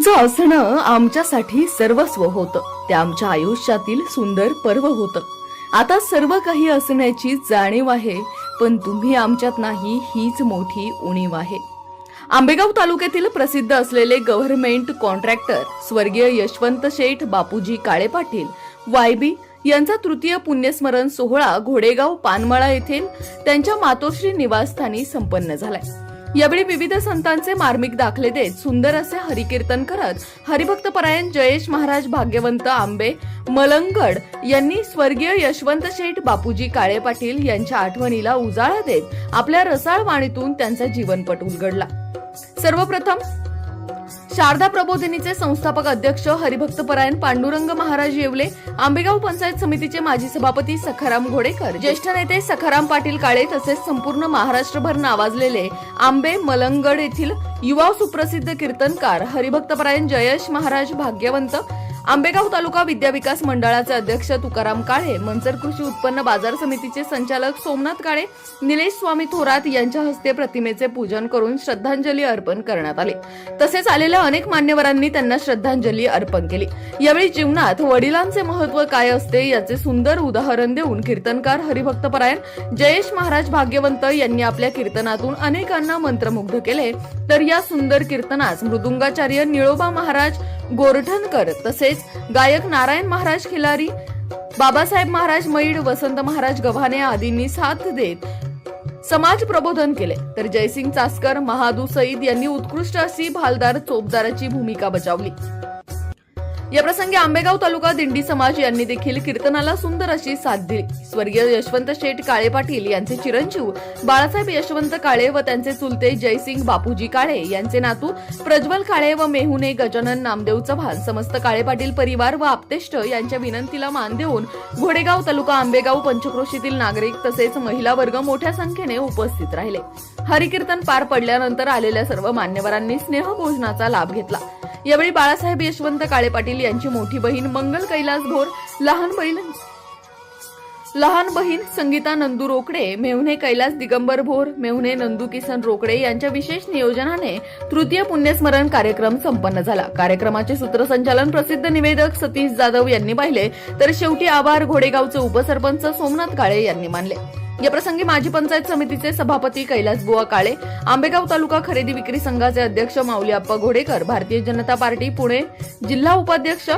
तुमचं असणं आमच्यासाठी सर्वस्व होतं. ते आमच्या आयुष्यातील सुंदर पर्व होतं. आता सर्व काही असण्याची जाणीव आहे, पण तुम्ही आमच्यात नाही हीच मोठी उणीव आहे. आंबेगाव तालुक्यातील प्रसिद्ध असलेले गव्हर्नमेंट कॉन्ट्रॅक्टर स्वर्गीय यशवंत शेठ बापूजी काळे पाटील वायबी यांचा तृतीय पुण्यस्मरण सोहळा घोडेगाव पानमळा येथील त्यांच्या मातोश्री निवासस्थानी संपन्न झालाय. यावेळी विविध संतांचे मार्मिक दाखले देत सुंदर असे हरिकीर्तन करत हरिभक्तपरायण जयेश महाराज भाग्यवंत आंबे मलंगड यांनी स्वर्गीय यशवंत शेठ बापूजी काळे पाटील यांच्या आठवणीला उजाळा देत आपल्या रसाळ वाणीतून त्यांचा जीवनपट उलगडला. सर्वप्रथम शारदा प्रबोधिनीचे संस्थापक अध्यक्ष हरिभक्तपरायण पांडुरंग महाराज येवले, आंबेगाव पंचायत समितीचे माजी सभापती सखाराम घोडेकर, ज्येष्ठ नेते सखाराम पाटील काळे तसेच संपूर्ण महाराष्ट्रभर नावाजलेले आंबे मलंगड येथील युवा सुप्रसिद्ध कीर्तनकार हरिभक्तपरायण जयेश महाराज भाग्यवंत, आंबेगाव तालुका विद्याविकास मंडळाचे अध्यक्ष तुकाराम काळे, मंचर कृषी उत्पन्न बाजार समितीचे संचालक सोमनाथ काळे, निलेश स्वामी थोरात यांच्या हस्ते प्रतिमेचे पूजन करून श्रद्धांजली अर्पण करण्यात आली. तसेच आलेल्या अनेक मान्यवरांनी त्यांना श्रद्धांजली अर्पण केली. यावेळी जीवनात वडिलांचे महत्त्व काय असते याचे सुंदर उदाहरण देऊन कीर्तनकार हरिभक्तपरायण जयेश महाराज भाग्यवंत यांनी आपल्या कीर्तनातून अनेकांना मंत्रमुग्ध केले. तर या सुंदर कीर्तनास मृदुंगाचार्य निळोबा महाराज गोरठणकर तसेच गायक नारायण महाराज खिलारी, बाबासाहेब महाराज मैड, वसंत महाराज गव्हाणे आदींनी साथ देत समाज प्रबोधन केले. तर जयसिंग चासकर, महादू सईद यांनी उत्कृष्ट अशी भालदार चोपदाराची भूमिका बजावली. या प्रसंगी आंबेगाव तालुका दिंडी समाज यांनी देखील कीर्तनाला सुंदर अशी साथ दिली. स्वर्गीय यशवंत शेठ काळे पाटील यांचे चिरंजीव बाळासाहेब यशवंत काळे व त्यांचे चुलते जयसिंग बापूजी काळे यांचे नातू प्रज्वल काळे व मेहुणे गजानन नामदेव चव्हाण, समस्त काळे पाटील परिवार व आप्तेष्ट यांच्या विनंतीला मान देऊन घोडेगाव तालुका, आंबेगाव, पंचक्रोशीतील नागरिक तसेच महिला वर्ग मोठ्या संख्येने उपस्थित राहिले. हरिकीर्तन पार पडल्यानंतर आलेल्या सर्व मान्यवरांनी स्नेहभोजनाचा लाभ घेतला. यावेळी बाळासाहेब यशवंत काळे पाटील यांची मोठी बहीण मंगल कैलास भोर, लहान बहीण संगीता नंदू रोकडे, मेहुणे कैलास दिगंबर भोर, मेहुणे नंदू किसन रोकडे यांच्या विशेष नियोजनाने तृतीय पुण्यस्मरण कार्यक्रम संपन्न झाला. कार्यक्रमाचे सूत्रसंचालन प्रसिद्ध निवेदक सतीश जाधव यांनी पाहिले, तर शेवटी आभार घोडेगावचे उपसरपंच सोमनाथ काळे यांनी मानले. या प्रसंगी माजी पंचायत समितीचे सभापती कैलास बुवा काळे, आंबेगाव तालुका खरेदी विक्री संघाचे अध्यक्ष माऊली आप्पा घोडेकर, भारतीय जनता पार्टी पुणे जिल्हा उपाध्यक्ष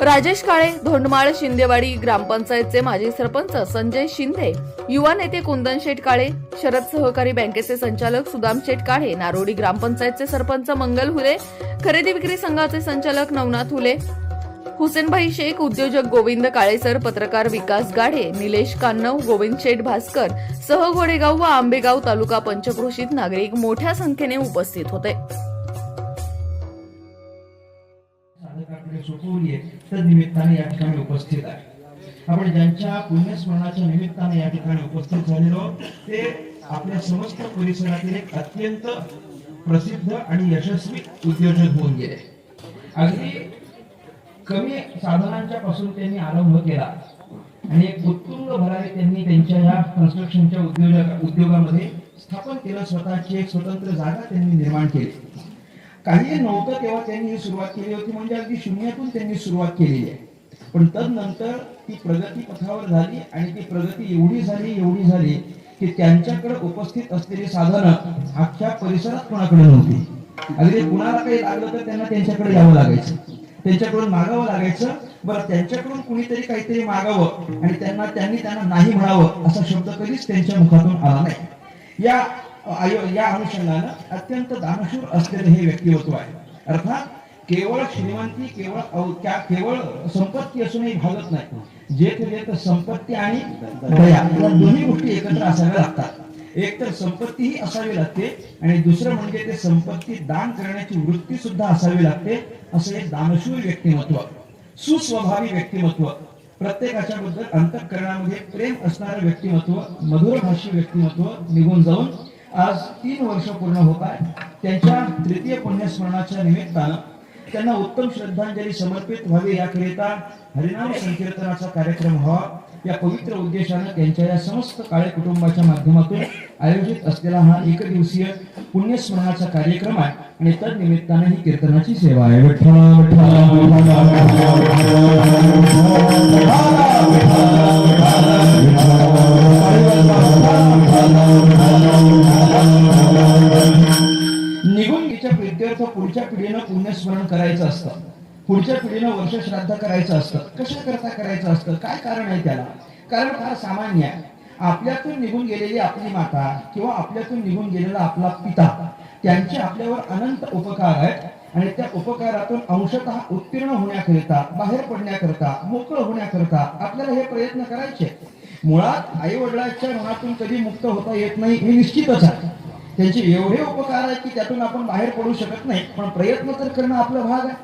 राजेश काळे, धोंडमाळ शिंदेवाडी ग्रामपंचायतचे माजी सरपंच संजय शिंदे, युवा नेते कुंदन शेठ काळे, शरद सहकारी बँकेचे संचालक सुदाम शेठ काळे, नारोडी ग्रामपंचायतचे सरपंच मंगल हुले, खरेदी विक्री संघाचे संचालक नवनाथ हुले, हुसेनभाई शेख, उद्योजक गोविंद काळेसर, पत्रकार विकास गाढे, निलेश कान्नव, गोविंद शेठ भास्कर सह घोडेगाव व आंबेगाव तालुका पंचक्रोशीत नागरिक मोठ्या संख्येने उपस्थित होते. निमित्ताने या ठिकाणी उपस्थित आहे. आपण ज्यांच्या पुण्यस्मरणाच्या निमित्ताने या ठिकाणी उपस्थित झालेलो ते आपल्या समस्त परिसरातील एक अत्यंत प्रसिद्ध आणि यशस्वी उद्योजक होऊन गेले. अगदी कमी साधनांच्या पासून त्यांनी आरंभ केला आणि एक उत्तुंग भरारी त्यांनी त्यांच्या या कन्स्ट्रक्शनच्या उद्योगामध्ये स्थापन केलं. स्वतःची एक स्वतंत्र जागा त्यांनी निर्माण केली. काही नव्हतं तेव्हा त्यांनी ही सुरुवात केली होती, म्हणजे अगदी शून्यातून त्यांनी सुरुवात केलेली आहे. पण तदनंतर ती प्रगती पथावर झाली आणि ती प्रगती एवढी झाली की त्यांच्याकडे उपस्थित असलेली साधनं अख्ख्या परिसरात कोणाकडे नव्हती. अगदी कुणाला काही लागलं तर त्यांना त्यांच्याकडे यावं लागायचं, त्यांच्याकडून मागावं लागायचं. बरं, त्यांच्याकडून कुणीतरी काहीतरी मागावं आणि त्यांनी त्यांना नाही म्हणावं असा शब्द कधीच त्यांच्या मुखातून आला नाही. या अनुषंगानं अत्यंत दानशूर असलेले हे व्यक्तिमत्व आहे. अर्थात केवळ श्रीमंती, केवळ संपत्ती असूनही भागत नाही. जेथ संपत्ती आणि दया या दोन्ही गोष्टी एकत्र असाव्या लागतात. एक तर संपत्ती ही असावी लागते आणि दुसरं म्हणजे ते संपत्ती दान करण्याची वृत्ती सुद्धा असावी लागते. असं एक दानशूर व्यक्तिमत्व, सुस्वभावी व्यक्तिमत्व, प्रत्येकाच्या बद्दल अंतःकरणामध्ये प्रेम असणारं व्यक्तिमत्व, मधुरभाषी व्यक्तिमत्व निघून जाऊन आज 3 वर्ष पूर्ण होत आहे. त्यांच्या तृतीय पुण्यस्मरणाच्या निमित्तानं त्यांना उत्तम श्रद्धांजली समर्पित व्हावी याकरिता हरिनाम संकीर्तनाचा कार्यक्रम व्हावा या पवित्र उद्देशानं त्यांच्या या समस्त काळे कुटुंबाच्या माध्यमातून आयोजित असलेला हा एकदिवसीय पुण्यस्मरणाचा कार्यक्रम आहे आणि तर निमित्ताने ही कीर्तनाची सेवा आहे. विठ्ठल निघून तिच्या प्रित्यर्थ पुढच्या पिढीनं पुण्यस्मरण करायचं असतं, पुढच्या पिढीनं वर्ष श्राद्ध करायचं असतं. कशा करता करायचं असतं, काय कारण आहे त्याला? कारण फार सामान्य आहे. आपल्यातून निघून गेलेली आपली माता किंवा आपल्यातून निघून गेलेला आपला पिता, त्यांचे आपल्यावर अनंत उपकार आहेत आणि त्या उपकारातून अंशतः उत्तीर्ण होण्याकरिता, बाहेर पडण्याकरिता, मोकळं होण्याकरिता आपल्याला हे प्रयत्न करायचे. मुळात आई वडिलांच्या ऋणातून कधी मुक्त होता येत नाही हे निश्चितच आहे. त्यांचे एवढे उपकार आहेत की त्यातून आपण बाहेर पडू शकत नाही, पण प्रयत्न तर करणं आपला भाग आहे.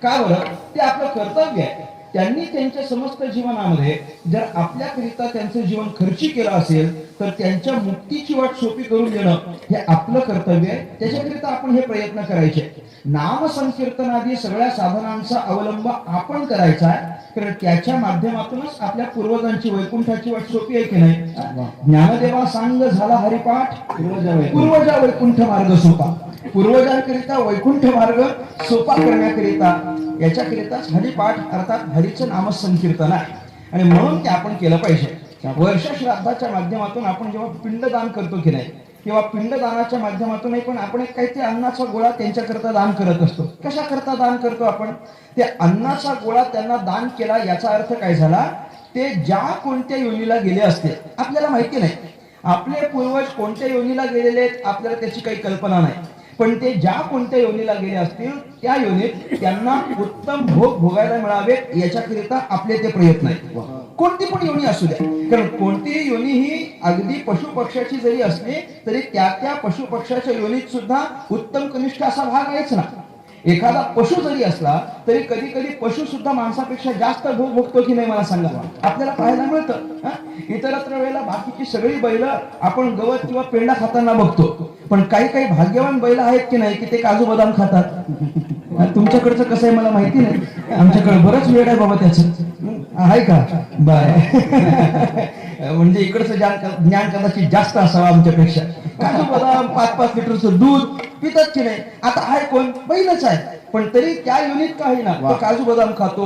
का बरं? ते आपलं कर्तव्य आहे. त्यांनी त्यांच्या समस्त जीवनामध्ये जर आपल्याकरिता त्यांचं जीवन खर्ची केलं असेल तर त्यांच्या मुक्तीची वाट सोपी करून देणं हे आपलं कर्तव्य आहे. त्याच्याकरिता आपण हे प्रयत्न करायचे. नाम संकीर्तनादी सगळ्या साधनांचा अवलंब आपण करायचा आहे, कारण त्याच्या माध्यमातूनच आपल्या पूर्वजांची वैकुंठाची वाट सोपी आहे की नाही? ज्ञानदेवा सांग झाला हरिपाठ, पूर्वजा वैकुंठ मार्ग सोपा. पूर्वजांकरिता वैकुंठ मार्ग सोपा करण्याकरिता याच्याकरिताच हरिपाठ अर्थात हरीचं नाम संकीर्तन आहे आणि म्हणून ते आपण केलं पाहिजे. वर्ष श्राद्धाच्या माध्यमातून आपण जेव्हा पिंडदान करतो की नाही, किंवा पिंडदानाच्या माध्यमातून पण आपण एक काहीतरी अन्नाचा गोळा त्यांच्याकरता दान करत असतो. कशा करता दान करतो आपण? ते अन्नाचा गोळा त्यांना दान केला याचा अर्थ काय झाला? ते ज्या कोणत्या योनीला गेले असते आपल्याला माहिती नाही. आपले पूर्वज कोणत्या योनीला गेलेले आहेत आपल्याला त्याची काही कल्पना नाही, पण ते ज्या कोणत्या योनीला गेले असतील त्या योनीत त्यांना उत्तम भोग भोगायला मिळावेत याच्याकरिता आपले ते प्रयत्न आहेत. कोणती पण योनी असू द्या, कारण कोणतीही योनी ही अगदी पशुपक्षाची जरी असली तरी त्या त्या पशुपक्षाच्या योनीत सुद्धा उत्तम कनिष्ठ असा भाग आहेच ना. एखादा पशु जरी असला तरी कधी कधी पशु सुद्धा माणसापेक्षा जास्त भोग भोगतो की नाही मला सांगा? आपल्याला पाहायला मिळतं. इतरत्र वेळेला बाकीची सगळी बैल आपण गवत किंवा पेंडा खाताना बघतो, पण काही काही भाग्यवान बैल आहेत की नाही की ते काजू बदाम खातात. तुमच्याकडचं कसं आहे मला माहिती नाही, आमच्याकडे बरंच वेळ आहे बाबा त्याचं, आहे का? बाय म्हणजे इकडचं ज्ञान कदाचित जास्त असावं आमच्यापेक्षा. काजू बदाम 5-5 लिटरचं दूध पितात की नाही? आता आहे कोण? बैलच आहे, पण तरी त्या युनिट काही ना तो काजू बदाम खातो,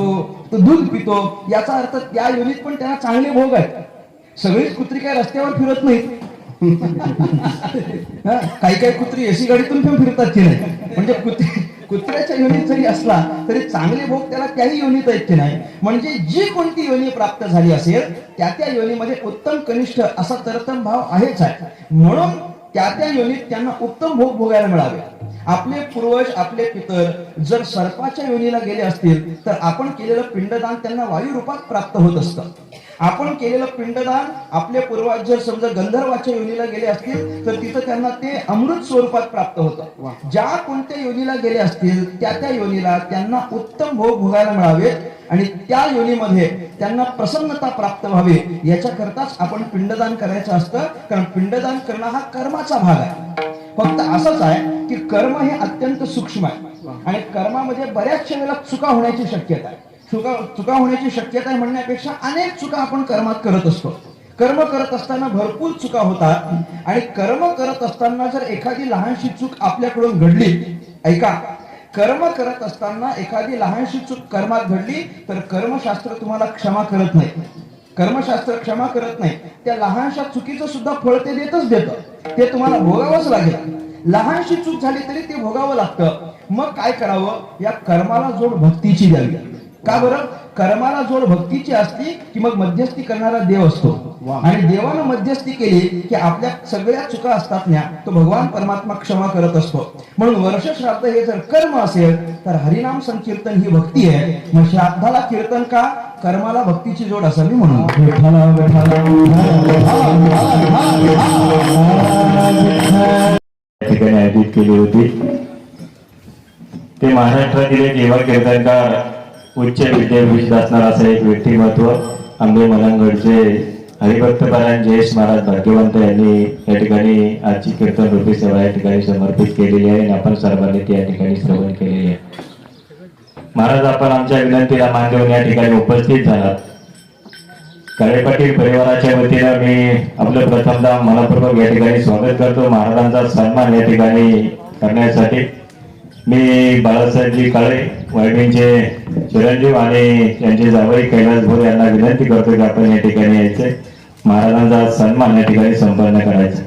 तो दूध पितो. याचा अर्थ त्या युनिट पण त्यांना चांगले भोग आहेत. सगळीच कुत्री काय रस्त्यावर फिरत नाहीत. काही काही कुत्री एसी गाडीतून पण फिरतात की नाही? म्हणजे कुत्र्याच्या योनीत जरी असला तरी चांगले भोग त्याला त्याही योनीत आहेत की नाही? म्हणजे जी कोणती योनी प्राप्त झाली असेल त्या त्या योनीमध्ये उत्तम कनिष्ठ असा तरतम भाव आहेच आहे. म्हणून त्या त्या योनीत त्यांना उत्तम भोग भोगायला मिळावे. आपले पूर्वज आपले पितर जर सर्पाच्या योनीला गेले असतील तर आपण केलेलं पिंडदान त्यांना वायू रूपात प्राप्त होत असतं. आपण केलेलं पिंडदान आपले पूर्वज जर समजा गंधर्वाच्या योनीला गेले असतील तर तिथं त्यांना ते अमृत स्वरूपात प्राप्त होतं. ज्या कोणत्या योनीला गेले असतील त्या त्या योनीला त्यांना उत्तम भोग भोगायला मिळावे आणि त्या योनीमध्ये त्यांना प्रसन्नता प्राप्त व्हावी याच्याकरताच आपण पिंडदान करायचं असतं. कारण पिंडदान करणं हा कर्माचा भाग आहे. फक्त असंच आहे की कर्म हे अत्यंत सूक्ष्म आहे आणि कर्मामध्ये बऱ्याचशा वेळेला चुका होण्याची शक्यता आहे. चुका होण्याची शक्यता आहे म्हणण्यापेक्षा अनेक चुका आपण कर्मात करत असतो. कर्म करत असताना भरपूर चुका होतात आणि कर्म करत असताना जर एखादी लहानशी चूक आपल्याकडून घडली, ऐका, कर्म करत असताना एखादी लहानशी चूक कर्मात घडली तर कर्मशास्त्र तुम्हाला क्षमा करत नाही. कर्मशास्त्र क्षमा करत नाही. त्या लहानशा चुकीचं सुद्धा फळ ते देतं, ते तुम्हाला भोगावंच लागेल. लहानशी चूक झाली तरी ते भोगावं लागतं. मग काय करावं? या कर्माला जोड भक्तीची द्यावी. का बरं? कर्माला जोड भक्तीची असली की मग मध्यस्थी करणारा देव असतो आणि देवानं मध्यस्थी केली की आपल्या सगळ्या चुका असतात ना तो भगवान परमात्मा क्षमा करत असतो. म्हणून वर्ष श्राद्ध हे जर कर्म असेल तर हरिनाम संकीर्तन ही भक्ती आहे. मग श्राद्धाला कीर्तन का? कर्माला भक्तीची जोड असावी म्हणून. ठिकाणी आयोजित केली होती. ते महाराष्ट्रातील एक युवा कीर्तनकार, उच्च विद्याभूषित असणारा असं एक व्यक्तिमत्व, आंबे मलंगडचे हरिभक्तपरायण जयेश महाराज भाग्यवंत यांनी या ठिकाणी आजची कीर्तन रूपी सेवा या ठिकाणी समर्पित केलेली आहे आणि आपण सर्वांनी ती या ठिकाणी श्रवण केलेली आहे. महाराज, आपण आमच्या विनंतीला मान देऊन या ठिकाणी उपस्थित झालात. काळे पाटील परिवाराच्या वतीनं मी आपलं प्रथमतः मनपूर्वक या ठिकाणी स्वागत करतो. महाराजांचा सन्मान या ठिकाणी करण्यासाठी मी बाळासाहेबजी काळे वायबींचे चिरंजीव आणि त्यांचे जावई कैलास भोर यांना विनंती करतो की आपण या ठिकाणी यायचे, महाराजांचा सन्मान या ठिकाणी संपन्न करायचा.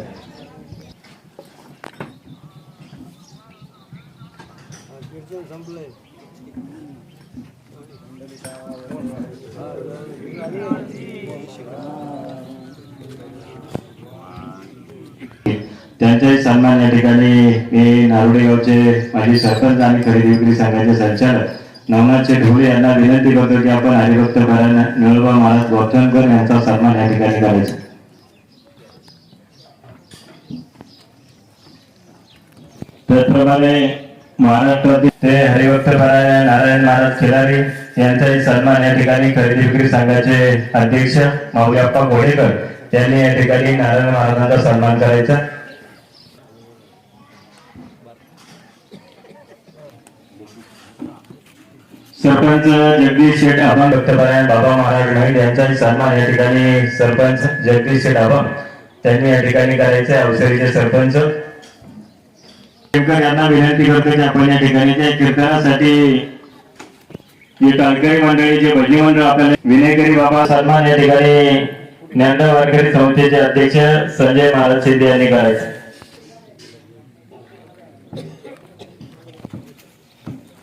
त्यांचाही सन्मान या ठिकाणी मी नारोडे गावचे माजी सरपंच आणि खरेदी विक्री संघाचे संचालक नवनाथचे ढोळे यांना विनंती करतो की आपण हरिभक्त नळबा महाराज गोरठणकर यांचा सन्मान या ठिकाणी करायचा. त्याचप्रमाणे महाराष्ट्रातील ते हरिभक्त नारायण महाराज खिलारी यांचाही सन्मान या ठिकाणी खरेदी विक्री संघाचे अध्यक्ष माऊलीअप्पा घोडेकर यांनी या ठिकाणी नारायण महाराजांचा सन्मान करायचा. सरपंच जगदीश शेठ अभंग भक्तपरायण बाबा महाराज नाईक यांचाही सन्मान या ठिकाणी सरपंच जगदीश शेठ अभंग त्यांनी या ठिकाणी करायचे. अवसरीचे सरपंच यांना विनंती करतो की आपण या ठिकाणी त्या कीर्तनासाठी जे टाळकरी मंडळीचे भजनी मंडळ आपल्याला विनयकरी बाबा सन्मान या ठिकाणी ज्ञानदेव वारकरी संस्थेचे अध्यक्ष संजय महाराज शिंदे यांनी करायचे.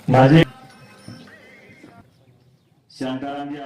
माझे शांतारामजी